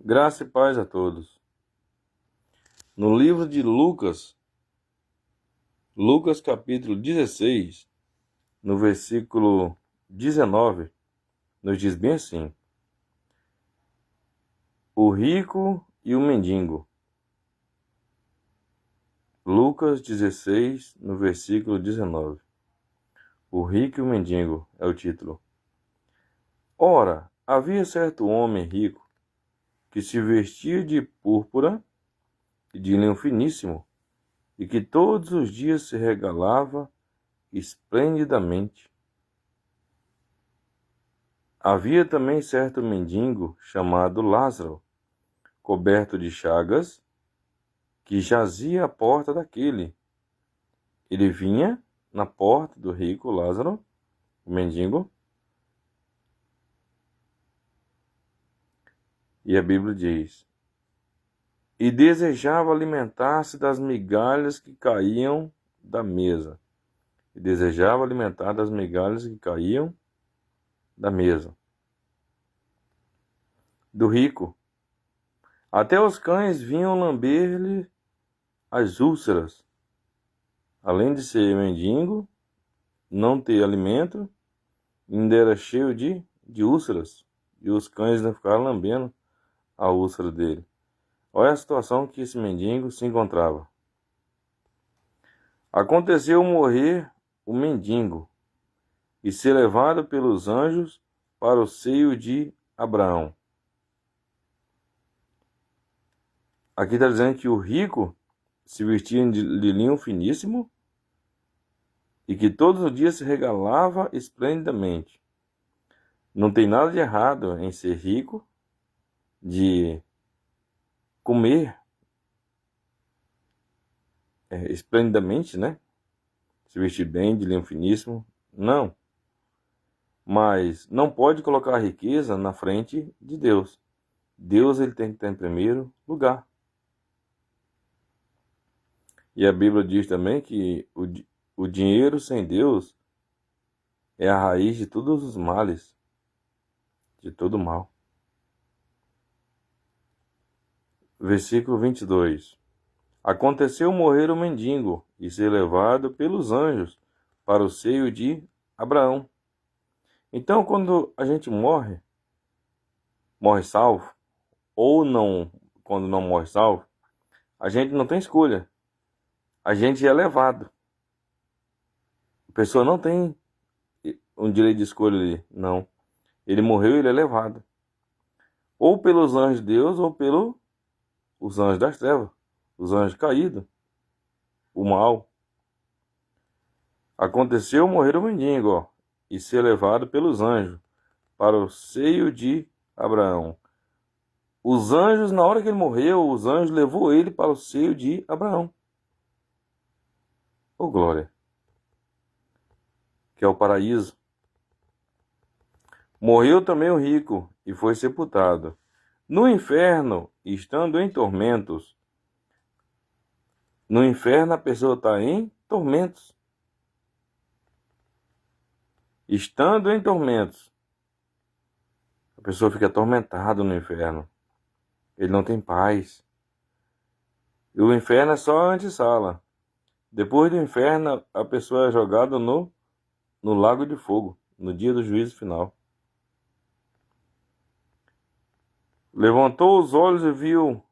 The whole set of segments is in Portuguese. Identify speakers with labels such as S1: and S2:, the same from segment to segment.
S1: Graça e paz a todos. No livro de Lucas, capítulo 16, no versículo 19, nos diz bem assim: o rico e o mendigo. Lucas 16, no versículo 19. O rico e o mendigo é o título. Ora, havia certo homem rico que se vestia de púrpura e de linho finíssimo, e que todos os dias se regalava esplendidamente. Havia também certo mendigo chamado Lázaro, coberto de chagas, que jazia à porta daquele. Ele vinha na porta do rico Lázaro, o mendigo, e a Bíblia diz: e desejava alimentar-se das migalhas que caíam da mesa. E desejava alimentar das migalhas que caíam da mesa do rico. Até os cães vinham lamber-lhe as úlceras. Além de ser mendigo, não ter alimento, ainda era cheio de úlceras. E os cães ainda ficaram lambendo a úlcera dele. Olha a situação que esse mendigo se encontrava. Aconteceu morrer o mendigo e ser levado pelos anjos para o seio de Abraão. Aqui está dizendo que o rico se vestia de linho finíssimo e que todos os dias se regalava esplendidamente. Não tem nada de errado em ser rico, de comer esplendidamente, né? Se vestir bem, de linho finíssimo. Não. Mas não pode colocar a riqueza na frente de Deus. Deus ele tem que estar em primeiro lugar. E a Bíblia diz também que o dinheiro sem Deus é a raiz de todos os males, de todo mal. Versículo 22. Aconteceu morrer o mendigo e ser levado pelos anjos para o seio de Abraão. Então, quando a gente morre salvo, ou não, quando não morre salvo, a gente não tem escolha. A gente é levado. A pessoa não tem um direito de escolha ali, não. Ele morreu, ele é levado. Ou pelos anjos de Deus, ou pelos anjos das trevas, os anjos caídos, o mal. Aconteceu morrer o mendigo, e ser levado pelos anjos para o seio de Abraão. Os anjos, na hora que ele morreu, os anjos levou ele para o seio de Abraão. Oh, glória! Que é o paraíso. Morreu também o rico e foi sepultado. No inferno, estando em tormentos. No inferno a pessoa está em tormentos. Estando em tormentos. A pessoa fica atormentada no inferno. Ele não tem paz. E o inferno é só a antessala. Depois do inferno, a pessoa é jogada no lago de fogo, no dia do juízo final. Levantou os olhos e viu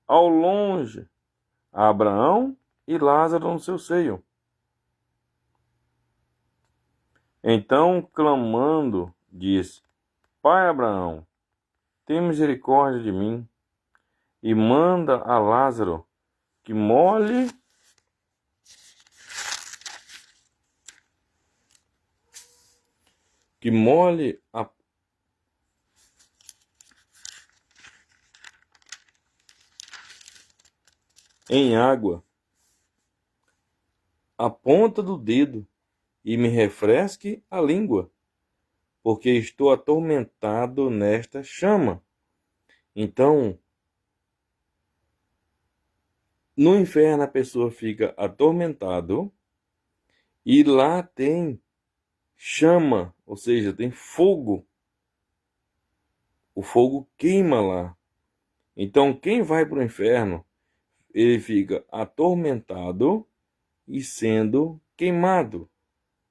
S1: ao longe Abraão e Lázaro no seu seio. Então, clamando, disse: Pai Abraão, tem misericórdia de mim e manda a Lázaro que molhe em água a ponta do dedo e me refresque a língua, porque estou atormentado nesta chama. Então, no inferno a pessoa fica atormentado e lá tem chama, ou seja, tem fogo. O fogo queima lá. Então, quem vai para o inferno, ele fica atormentado e sendo queimado,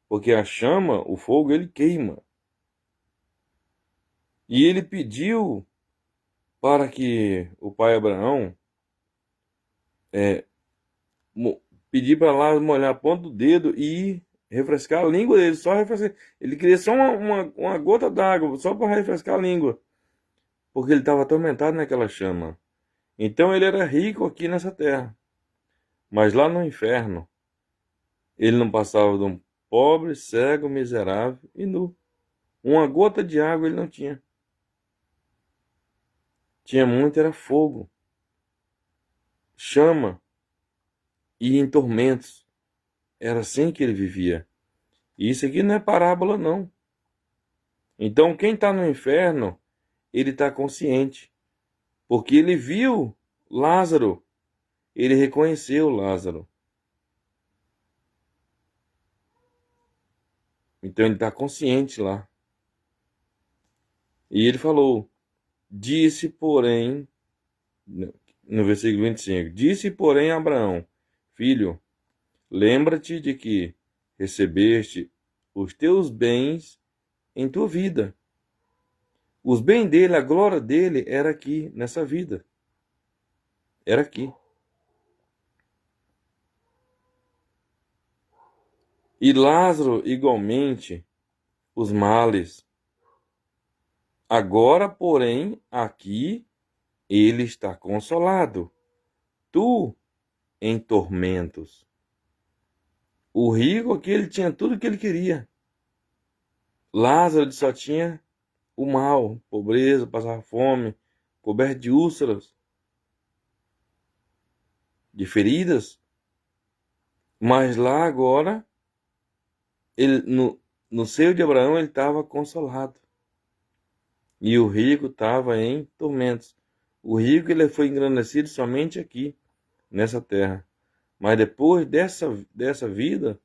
S1: porque a chama, o fogo, ele queima. E ele pediu para que o pai Abraão pedir para lá molhar a ponta do dedo e refrescar a língua dele, só refrescar. Ele queria só uma gota d'água, só para refrescar a língua, porque ele estava atormentado naquela chama. Então ele era rico aqui nessa terra, mas lá no inferno ele não passava de um pobre, cego, miserável e nu. Uma gota de água ele não tinha. Tinha muito, era fogo, chama e em tormentos. Era assim que ele vivia. E isso aqui não é parábola, não. Então, quem está no inferno, ele está consciente, porque ele viu Lázaro, ele reconheceu Lázaro. Então, ele está consciente lá. E ele falou, disse, porém, no versículo 25, disse, porém, Abraão, filho, lembra-te de que recebeste os teus bens em tua vida. Os bens dele, a glória dele era aqui, nessa vida. Era aqui. E Lázaro, igualmente, os males. Agora, porém, aqui ele está consolado. Tu em tormentos. O rico aqui, ele tinha tudo o que ele queria. Lázaro só tinha o mal, pobreza, passar fome, coberto de úlceras, de feridas. Mas lá agora, ele, no seio de Abraão, ele estava consolado. E o rico estava em tormentos. O rico ele foi engrandecido somente aqui, nessa terra. Mas depois dessa vida,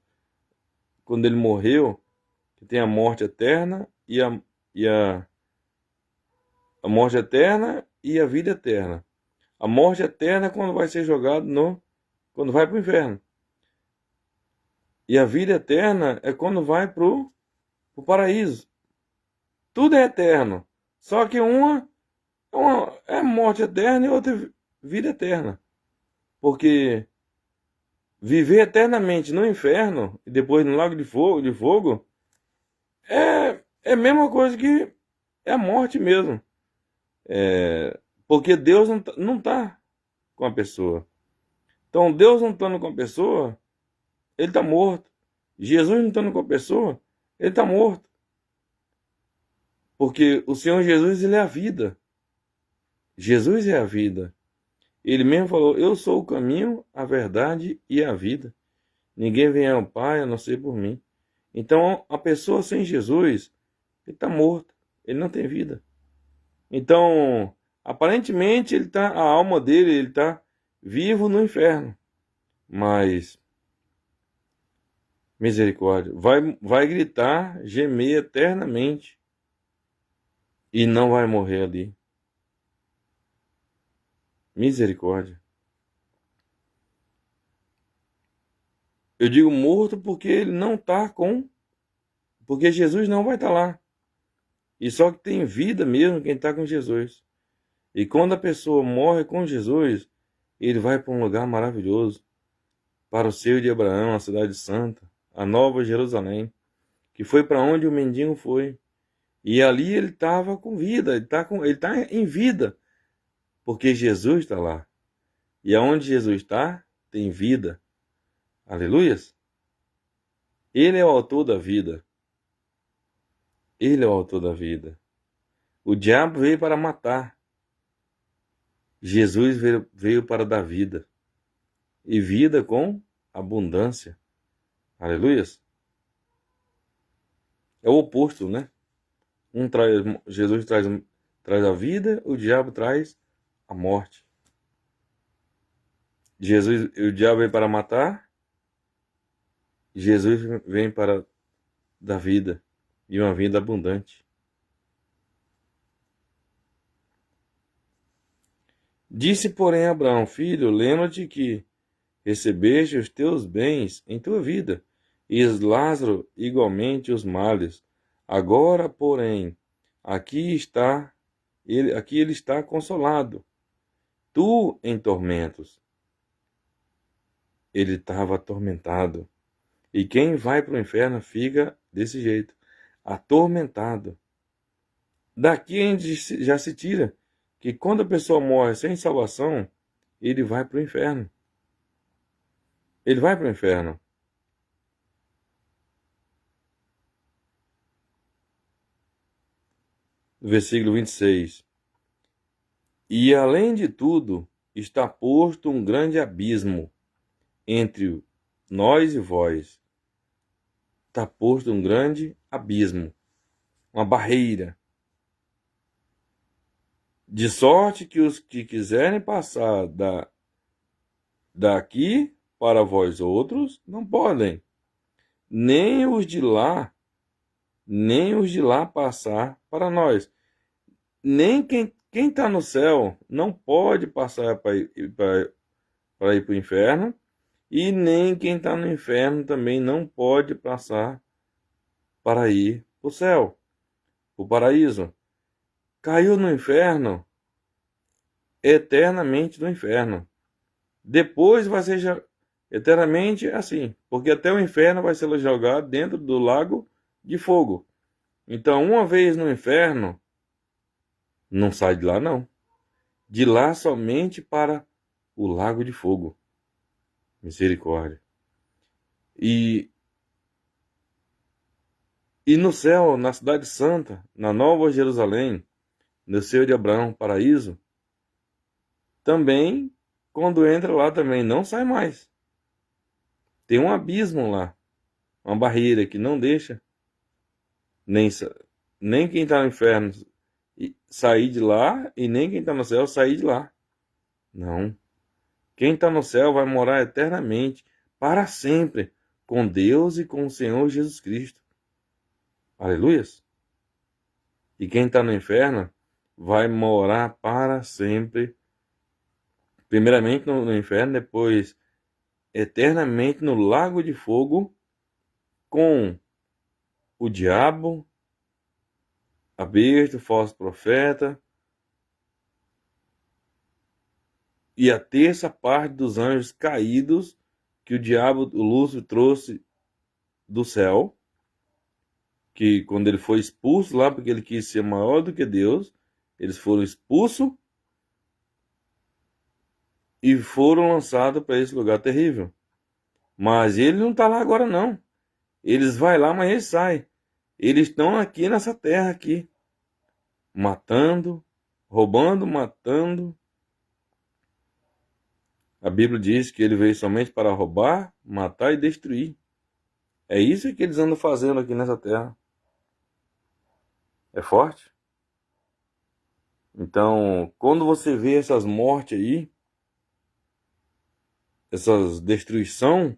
S1: quando ele morreu, que tem a morte eterna a morte eterna e a vida eterna. A morte eterna é quando vai ser jogado quando vai para o inferno. E a vida eterna é quando vai para o paraíso. Tudo é eterno. Só que uma é morte eterna e outra vida eterna. Porque viver eternamente no inferno e depois no lago de fogo é a mesma coisa que é a morte mesmo. Porque Deus não tá com a pessoa. Então, Deus não estando com a pessoa, ele está morto. Jesus não estando com a pessoa, ele está morto. Porque o Senhor Jesus, ele é a vida. Jesus é a vida. Ele mesmo falou, eu sou o caminho, a verdade e a vida. Ninguém vem ao Pai a não ser por mim. Então, a pessoa sem Jesus, ele está morto. Ele não tem vida. Então, aparentemente, a alma dele, ele está vivo no inferno. Mas, misericórdia, vai gritar, gemer eternamente e não vai morrer ali. Misericórdia. Eu digo morto porque ele não está porque Jesus não vai estar lá. E só que tem vida mesmo quem está com Jesus. E quando a pessoa morre com Jesus, ele vai para um lugar maravilhoso, para o seio de Abraão, a cidade santa, a nova Jerusalém, que foi para onde o mendigo foi. E ali ele estava com vida, ele está em vida, porque Jesus está lá. E aonde Jesus está, tem vida. Aleluias! Ele é o autor da vida. Ele é o autor da vida. O diabo veio para matar. Jesus veio para dar vida. E vida com abundância. Aleluias! É o oposto, né? Jesus traz a vida, o diabo traz a morte. O diabo veio para matar, Jesus vem para dar vida, e uma vida abundante. Disse, porém, Abraão: Filho, lembra-te que recebeste os teus bens em tua vida, e Lázaro igualmente os males. Agora, porém, aqui ele está consolado, tu em tormentos. Ele estava atormentado. E quem vai para o inferno fica desse jeito, atormentado. Daqui a gente já se tira que quando a pessoa morre sem salvação, ele vai para o inferno. Ele vai para o inferno. Versículo 26. E além de tudo, está posto um grande abismo entre nós e vós. Está posto um grande abismo, uma barreira. De sorte que os que quiserem passar daqui para vós outros não podem, nem os de lá, nem os de lá passar para nós. Nem quem está no céu não pode passar para ir para o inferno, e nem quem está no inferno também não pode passar para ir para o céu, para o paraíso. Caiu no inferno, eternamente no inferno. Depois vai ser eternamente assim, porque até o inferno vai ser jogado dentro do lago de fogo. Então, uma vez no inferno, não sai de lá não. De lá somente para o lago de fogo. Misericórdia. E no céu, na cidade santa, na Nova Jerusalém, no seio de Abraão, paraíso, também, quando entra lá também, não sai mais. Tem um abismo lá, uma barreira que não deixa nem, nem quem está no inferno sair de lá e nem quem está no céu sair de lá. Não. Quem está no céu vai morar eternamente, para sempre, com Deus e com o Senhor Jesus Cristo. Aleluias. E quem está no inferno vai morar para sempre, primeiramente no inferno, depois eternamente no lago de fogo, com o diabo, a besta, o falso profeta, e a terça parte dos anjos caídos que o diabo, o Lúcifer, trouxe do céu, que quando ele foi expulso lá, porque ele quis ser maior do que Deus, eles foram expulsos e foram lançados para esse lugar terrível. Mas ele não está lá agora não. Eles vão lá, mas eles saem. Eles estão aqui nessa terra aqui, matando, roubando, matando. A Bíblia diz que ele veio somente para roubar, matar e destruir. É isso que eles andam fazendo aqui nessa terra. É forte? Então, quando você vê essas mortes aí, essas destruição,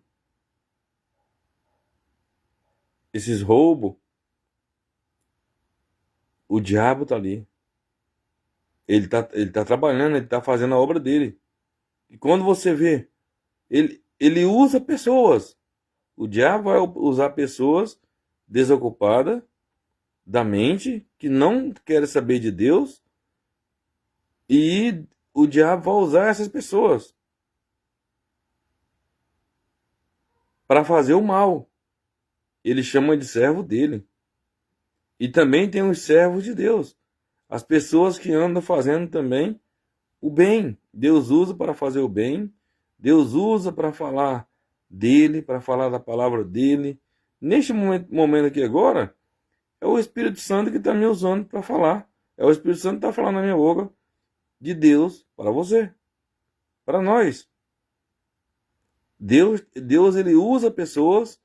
S1: esses roubos, o diabo tá ali. Ele tá trabalhando, ele tá fazendo a obra dele. E quando você vê, ele usa pessoas. O diabo vai usar pessoas desocupadas da mente, que não querem saber de Deus, e o diabo vai usar essas pessoas para fazer o mal. Ele chama de servo dele. E também tem os servos de Deus. As pessoas que andam fazendo também o bem. Deus usa para fazer o bem. Deus usa para falar dele, para falar da palavra dele. Neste momento aqui agora, é o Espírito Santo que está me usando para falar. É o Espírito Santo que está falando na minha boca de Deus para você, para nós. Deus ele usa pessoas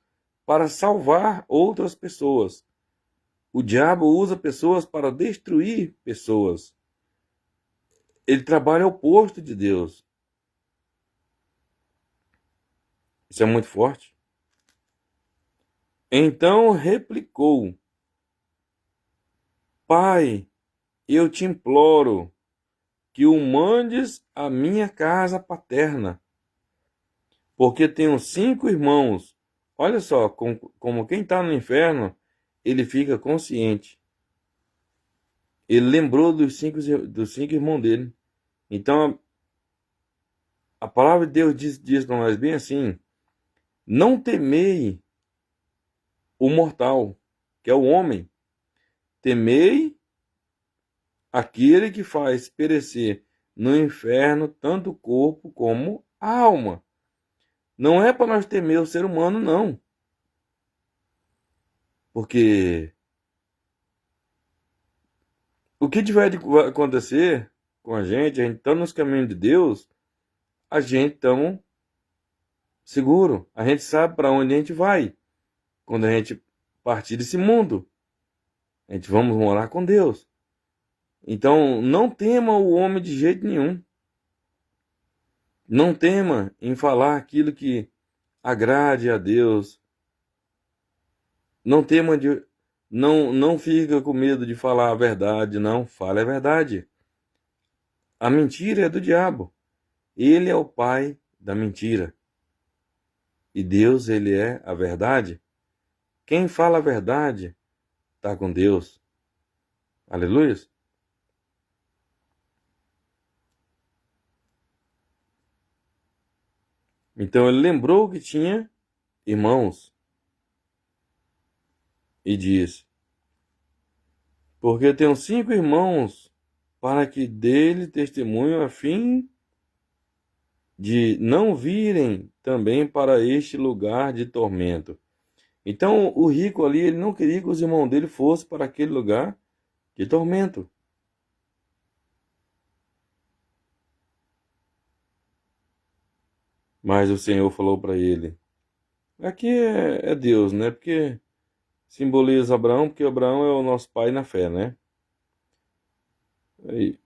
S1: para salvar outras pessoas. O diabo usa pessoas para destruir pessoas. Ele trabalha ao oposto de Deus. Isso é muito forte. Então replicou: Pai, eu te imploro, que o mandes à minha casa paterna, porque tenho 5 irmãos. Olha só, como quem está no inferno, ele fica consciente. Ele lembrou dos cinco irmãos dele. Então, a palavra de Deus diz para nós bem assim: não temei o mortal, que é o homem. Temei aquele que faz perecer no inferno tanto o corpo como a alma. Não é para nós temer o ser humano, não. Porque o que tiver de acontecer com a gente está nos caminhos de Deus, a gente estamos seguro. A gente sabe para onde a gente vai. Quando a gente partir desse mundo, a gente vamos morar com Deus. Então, não tema o homem de jeito nenhum. Não tema em falar aquilo que agrade a Deus. Não tema de não fica com medo de falar a verdade, não, fala a verdade. A mentira é do diabo. Ele é o pai da mentira. E Deus, ele é a verdade. Quem fala a verdade está com Deus. Aleluia. Então ele lembrou que tinha irmãos e diz: porque eu tenho 5 irmãos, para que dele testemunho a fim de não virem também para este lugar de tormento. Então o rico ali, ele não queria que os irmãos dele fossem para aquele lugar de tormento. Mas o Senhor falou para ele: aqui é Deus, né? Porque simboliza Abraão, porque Abraão é o nosso pai na fé, né? Aí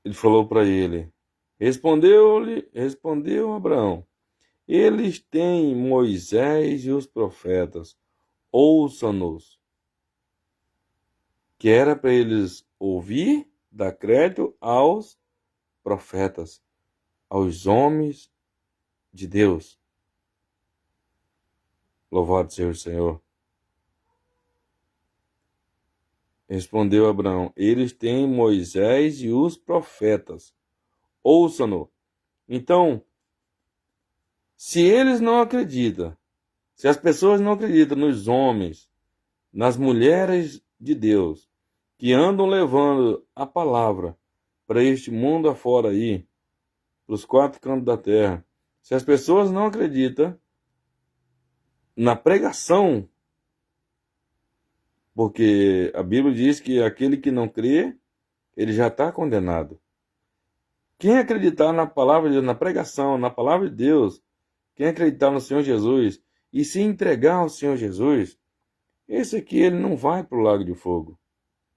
S1: ele falou para ele: respondeu Abraão: eles têm Moisés e os profetas, ouçam-nos. Que era para eles ouvir, dar crédito aos profetas, aos homens de Deus. Louvado seja o Senhor. Respondeu Abraão: eles têm Moisés e os profetas, ouçam-no. Então, se eles não acreditam, se as pessoas não acreditam nos homens, nas mulheres de Deus, que andam levando a palavra para este mundo afora aí, para os 4 cantos da terra, se as pessoas não acreditam na pregação, porque a Bíblia diz que aquele que não crê, ele já está condenado. Quem acreditar na palavra de Deus, na pregação, na palavra de Deus, quem acreditar no Senhor Jesus e se entregar ao Senhor Jesus, esse aqui ele não vai para o lago de fogo.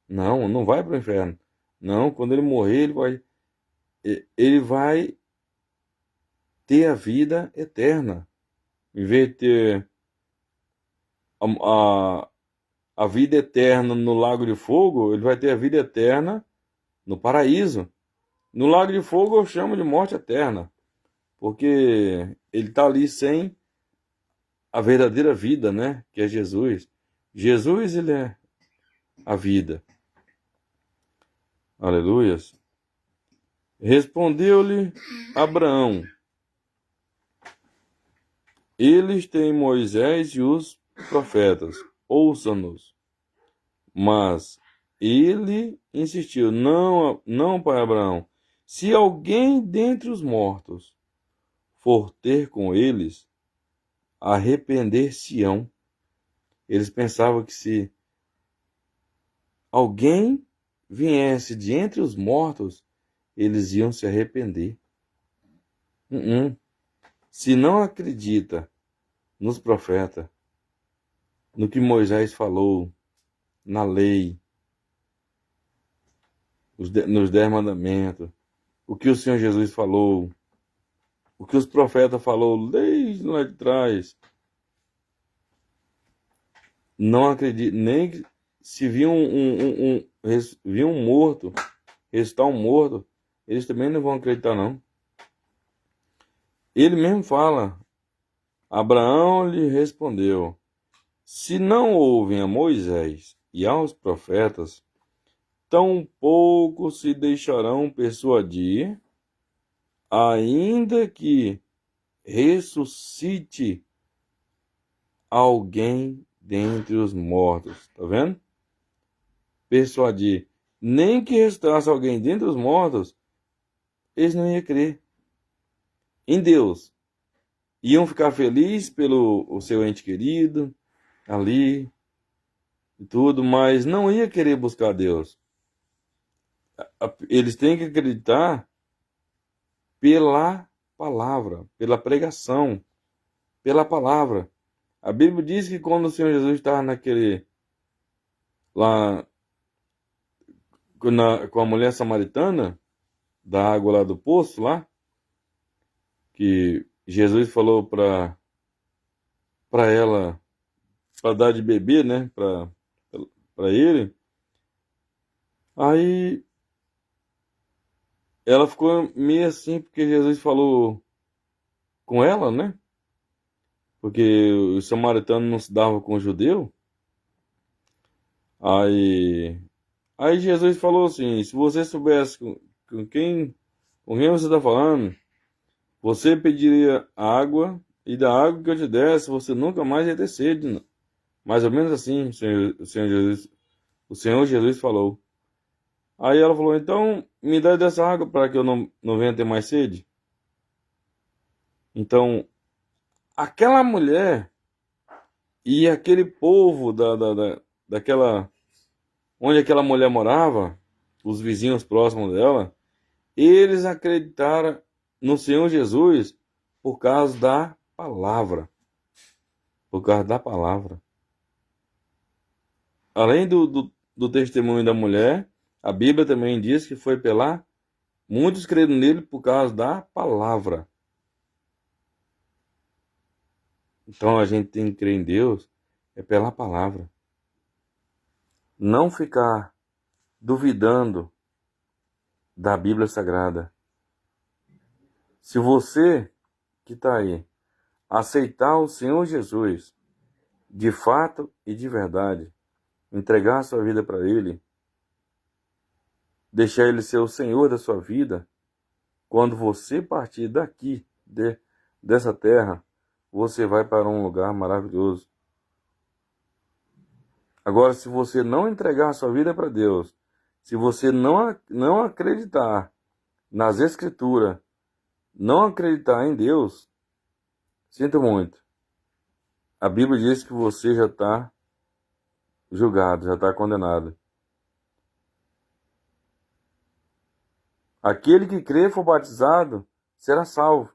S1: Não, não vai para o inferno. Não, quando ele morrer, ele vai ter a vida eterna. Em vez de ter a vida eterna no lago de fogo, ele vai ter a vida eterna no paraíso. No lago de fogo eu chamo de morte eterna, porque ele está ali sem a verdadeira vida, né? Que é Jesus. Jesus, ele é a vida. Aleluias. Respondeu-lhe Abraão: eles têm Moisés e os profetas, ouçam-nos. Mas ele insistiu: não, não, pai Abraão, se alguém dentre os mortos for ter com eles, arrepender-se-ão. Eles pensavam que se alguém viesse de entre os mortos, eles iam se arrepender. Se não acredita nos profetas, no que Moisés falou, na lei, nos 10 mandamentos, o que o Senhor Jesus falou, o que os profetas falou desde lá de trás, não acredita, nem se viu um morto ressuscitar um morto, eles também não vão acreditar, não. Ele mesmo fala, Abraão lhe respondeu, se não ouvem a Moisés e aos profetas, tampouco se deixarão persuadir, ainda que ressuscite alguém dentre os mortos. Tá vendo? Persuadir. Nem que ressuscitasse alguém dentre os mortos, eles não iam crer em Deus. Iam ficar felizes pelo o seu ente querido ali e tudo, mas não ia querer buscar Deus. Eles têm que acreditar pela palavra, pela pregação, pela palavra. A Bíblia diz que quando o Senhor Jesus estava lá com a mulher samaritana, da água lá do poço lá, que Jesus falou para ela, para dar de beber, né, para ele. Aí ela ficou meio assim, porque Jesus falou com ela, né? Porque os samaritanos não se davam com o judeu. Aí Jesus falou assim, se você soubesse com quem você está falando, você pediria água, e da água que eu te desse, você nunca mais ia ter sede. Mais ou menos assim, o Senhor Jesus falou. Aí ela falou, então me dá dessa água para que eu não venha ter mais sede. Então, aquela mulher e aquele povo daquela, onde aquela mulher morava, os vizinhos próximos dela, eles acreditaram no Senhor Jesus por causa da palavra. Por causa da palavra. Além do testemunho da mulher, a Bíblia também diz que foi muitos creram nele por causa da palavra. Então a gente tem que crer em Deus pela palavra. Não ficar duvidando da Bíblia Sagrada. Se você que está aí aceitar o Senhor Jesus de fato e de verdade, entregar a sua vida para Ele, deixar Ele ser o Senhor da sua vida, quando você partir daqui, dessa terra, você vai para um lugar maravilhoso. Agora, se você não entregar a sua vida para Deus, se você não acreditar nas Escrituras, não acreditar em Deus, sinto muito. A Bíblia diz que você já está julgado, já está condenado. Aquele que crê e for batizado será salvo.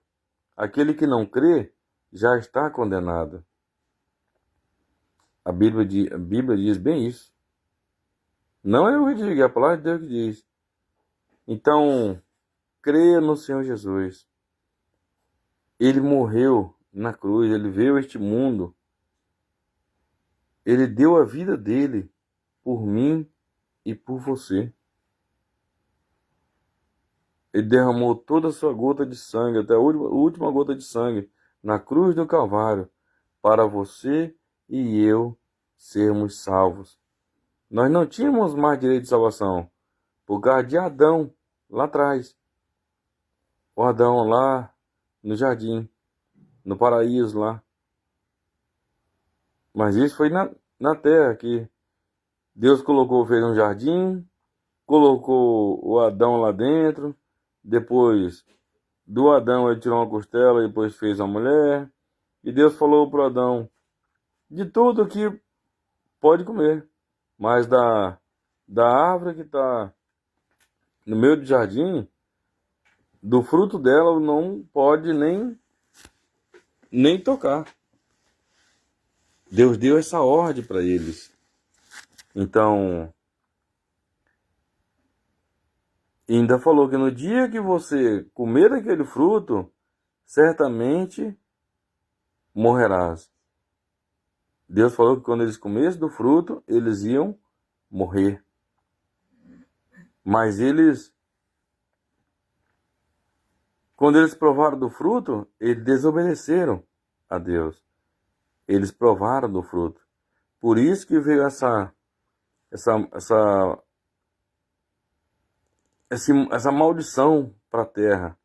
S1: Aquele que não crê já está condenado. A Bíblia diz bem isso. Não é eu que digo, é a palavra de Deus que diz. Então, creia no Senhor Jesus. Ele morreu na cruz, ele veio a este mundo. Ele deu a vida dele por mim e por você. Ele derramou toda a sua gota de sangue, até a última gota de sangue, na cruz do Calvário, para você e eu sermos salvos. Nós não tínhamos mais direito de salvação, por causa de Adão, lá atrás. O Adão lá no jardim, no paraíso lá. Mas isso foi na terra que Deus fez um jardim, colocou o Adão lá dentro, depois do Adão ele tirou uma costela e depois fez a mulher, e Deus falou para Adão, de tudo que pode comer, mas da árvore que está no meio do jardim, do fruto dela não pode nem tocar. Deus deu essa ordem para eles. Então, ainda falou que no dia que você comer aquele fruto, certamente morrerás. Deus falou que quando eles comessem do fruto, eles iam morrer. Mas eles, quando eles provaram do fruto, eles desobedeceram a Deus. Eles provaram do fruto. Por isso que veio essa, essa, essa maldição para a terra.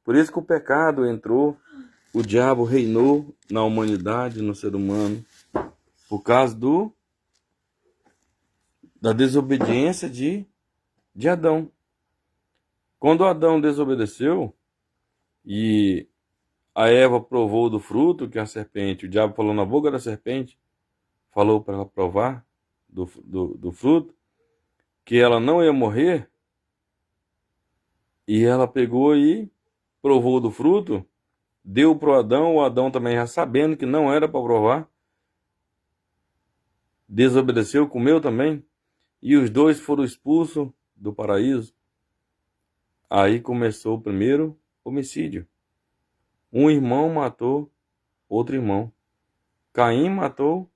S1: Por isso que o pecado entrou, o diabo reinou na humanidade, no ser humano, por causa da desobediência de Adão. Quando Adão desobedeceu e a Eva provou do fruto que a serpente, o diabo falou na boca da serpente, falou para ela provar do fruto, que ela não ia morrer, e ela pegou e provou do fruto, deu para o Adão também já sabendo que não era para provar, desobedeceu, comeu também, e os dois foram expulsos do paraíso. Aí começou o primeiro homicídio. Um irmão matou outro irmão. Caim matou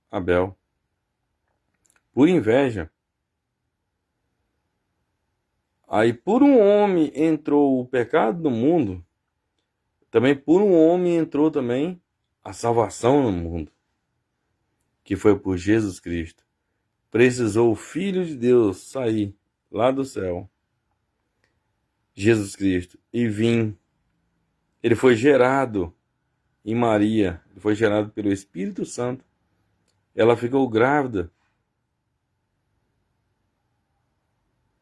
S1: Abel. Por inveja. Aí por um homem entrou o pecado no mundo, também por um homem entrou também a salvação no mundo, que foi por Jesus Cristo. Precisou o Filho de Deus sair lá do céu, Jesus Cristo, e vir. Ele foi gerado em Maria, ele foi gerado pelo Espírito Santo. Ela ficou grávida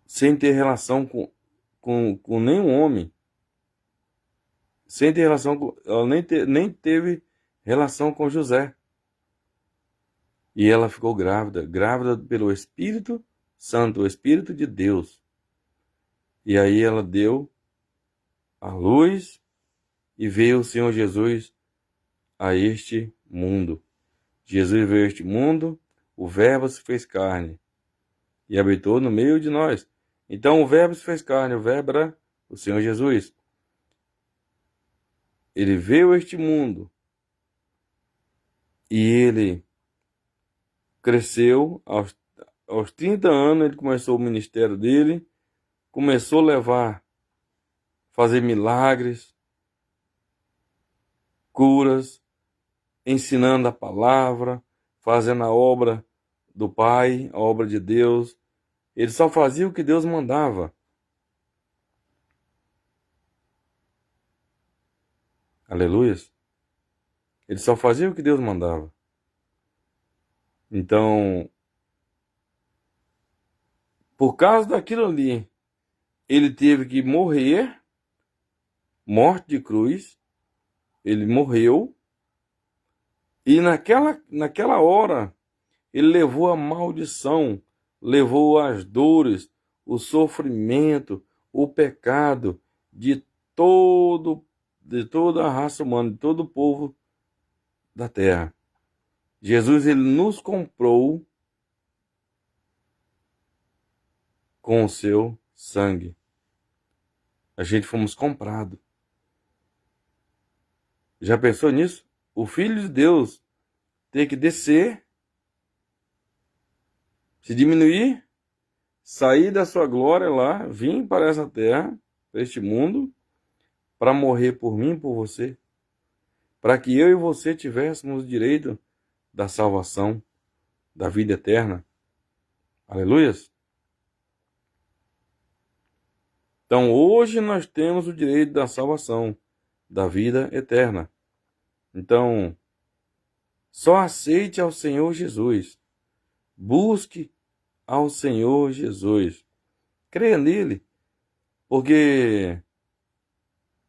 S1: sem ter relação com nenhum homem. Sem ter relação com... Ela nem teve relação com José. E ela ficou grávida, grávida pelo Espírito Santo, o Espírito de Deus. E aí ela deu a luz e veio o Senhor Jesus a este mundo. Jesus veio a este mundo, o Verbo se fez carne e habitou no meio de nós. Então o Verbo se fez carne, o Verbo era o Senhor Jesus. Ele veio a este mundo e ele cresceu. Aos 30 anos ele começou o ministério dele, começou a fazer milagres, curas, ensinando a palavra, fazendo a obra do Pai, a obra de Deus. Ele só fazia o que Deus mandava. Aleluia. Ele só fazia o que Deus mandava. Então, por causa daquilo ali, ele teve que morrer, morte de cruz. Ele morreu. E naquela hora, ele levou a maldição, levou as dores, o sofrimento, o pecado de toda a raça humana, de todo o povo da terra. Jesus, ele nos comprou com o seu sangue. A gente fomos comprados. Já pensou nisso? O Filho de Deus ter que descer, se diminuir, sair da sua glória lá, vir para essa terra, para este mundo, para morrer por mim e por você, para que eu e você tivéssemos o direito da salvação, da vida eterna. Aleluias! Então hoje nós temos o direito da salvação, da vida eterna. Então, só aceite ao Senhor Jesus. Busque ao Senhor Jesus. Creia nele, porque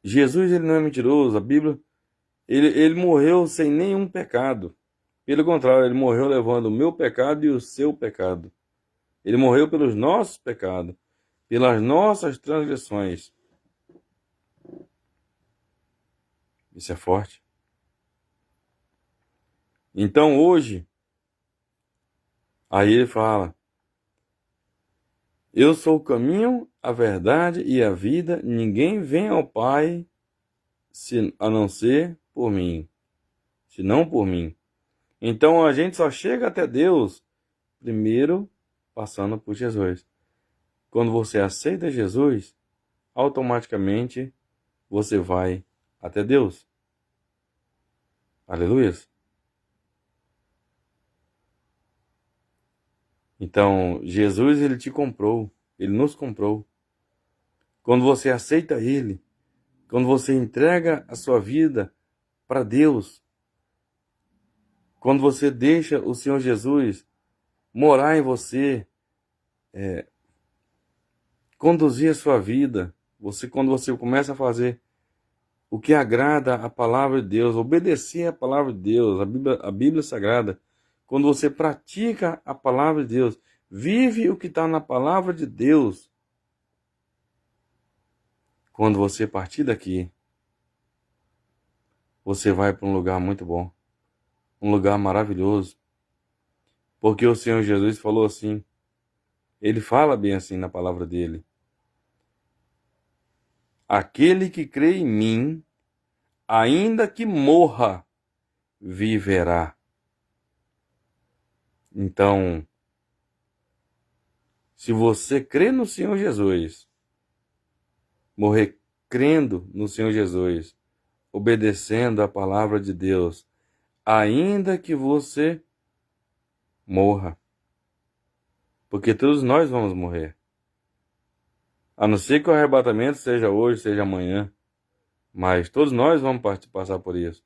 S1: Jesus, ele não é mentiroso. A Bíblia, ele morreu sem nenhum pecado. Pelo contrário, ele morreu levando o meu pecado e o seu pecado. Ele morreu pelos nossos pecados, pelas nossas transgressões. Isso é forte. Então hoje, aí ele fala: eu sou o caminho, a verdade e a vida. Ninguém vem ao Pai a não ser por mim, senão por mim. Então a gente só chega até Deus primeiro passando por Jesus. Quando você aceita Jesus, automaticamente você vai até Deus. Aleluia. Então, Jesus, ele te comprou, ele nos comprou. Quando você aceita ele, quando você entrega a sua vida para Deus, quando você deixa o Senhor Jesus morar em você, conduzir a sua vida, quando você começa a fazer o que agrada a palavra de Deus, obedecer a palavra de Deus, a Bíblia Sagrada, quando você pratica a palavra de Deus, vive o que está na palavra de Deus, quando você partir daqui, você vai para um lugar muito bom, um lugar maravilhoso, porque o Senhor Jesus falou assim, ele fala bem assim na palavra dele: aquele que crê em mim, ainda que morra, viverá. Então, se você crê no Senhor Jesus, morrer crendo no Senhor Jesus, obedecendo a palavra de Deus, ainda que você morra, porque todos nós vamos morrer, a não ser que o arrebatamento seja hoje, seja amanhã, mas todos nós vamos passar por isso.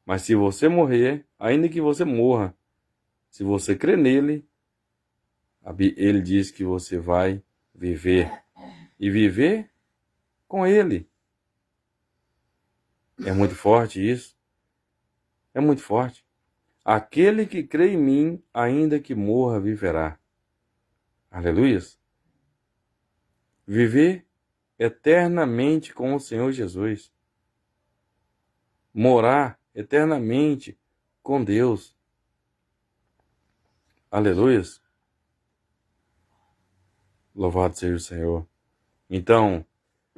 S1: Mas se você morrer, ainda que você morra, se você crê nele, ele diz que você vai viver, e viver com ele. É muito forte isso. É muito forte. Aquele que crê em mim, ainda que morra, viverá. Aleluia. Viver eternamente com o Senhor Jesus. Morar eternamente com Deus. Aleluia. Louvado seja o Senhor. Então,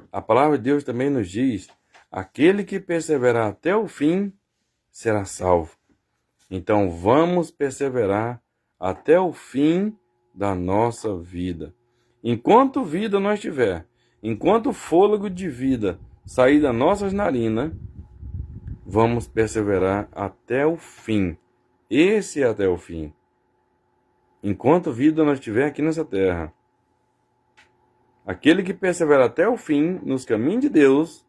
S1: a palavra de Deus também nos diz: aquele que perseverar até o fim será salvo. Então, vamos perseverar até o fim da nossa vida. Enquanto vida nós tiver, enquanto fôlego de vida sair das nossas narinas, vamos perseverar até o fim. Esse é até o fim. Enquanto vida nós tiver aqui nessa terra, aquele que persevera até o fim nos caminhos de Deus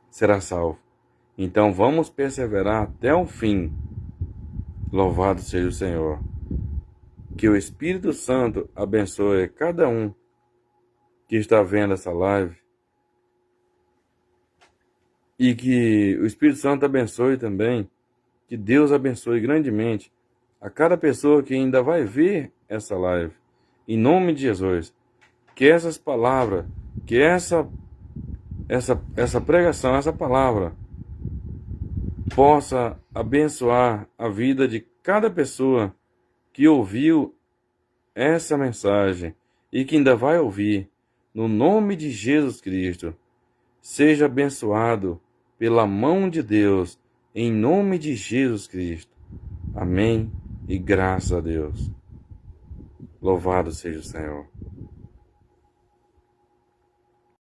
S1: será salvo. Então vamos perseverar até o fim. Louvado seja o Senhor. Que o Espírito Santo abençoe cada um que está vendo essa live. E que o Espírito Santo abençoe também, que Deus abençoe grandemente a cada pessoa que ainda vai ver essa live. Em nome de Jesus, que essas palavras, que essa pregação, essa palavra, possa abençoar a vida de cada pessoa que ouviu essa mensagem e que ainda vai ouvir, no nome de Jesus Cristo. Seja abençoado pela mão de Deus, em nome de Jesus Cristo. Amém e graças a Deus. Louvado seja o Senhor.